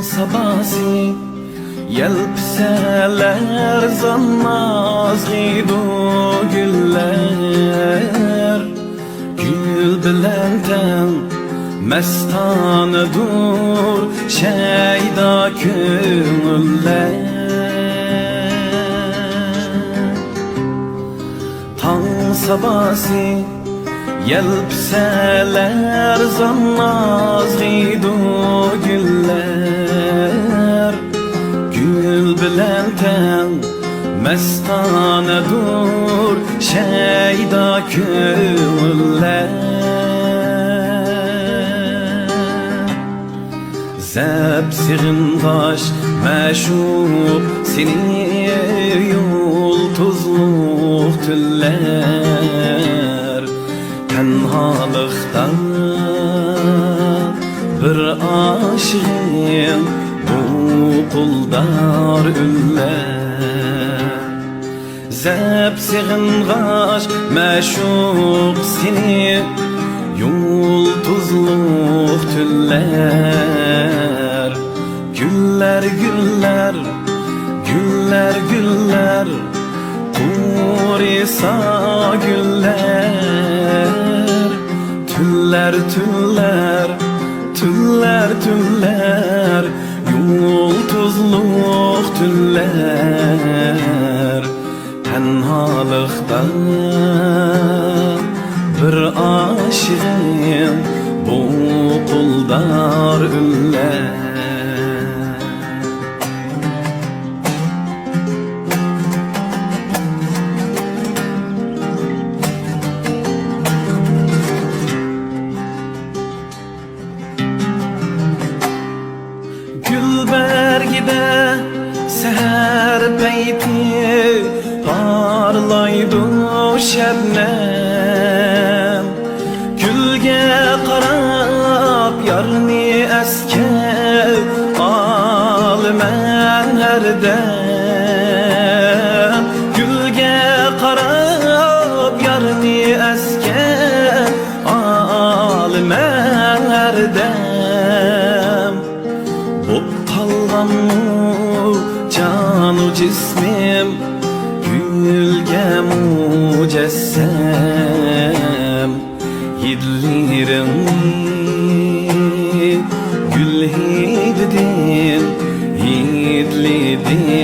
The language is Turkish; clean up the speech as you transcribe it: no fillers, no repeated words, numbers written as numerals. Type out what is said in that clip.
sabasi yelpseler zanmaz gidu güller. Gül bilenden mestanedur şeyda könüller. Tan sabasi yelpseler zanmaz gidu güller. Gül bilenden mestanedur şeyda könüller. Zepsirin baş meşhur seni yultuzluk tüller. Tenhalıktan bir aşığım bu kuldar üller. Zepsirin baş meşhur seni yultuzluk tüller. Güller güller, güller güller, Kurisa güller. Tüller tüller, tüller tüller, yultuzluk tüller. Tenhalıktan bir aşığım bu kuldar üller. Gülbergide seher peyti parlaydı şebnem. Gülge qarab yarni eske almen her dem. Gülge qarab yarni eske almen her dem. Bop kalganmu canu cismim gülge mucessem. Yidlirim gül hiddim, yidlidim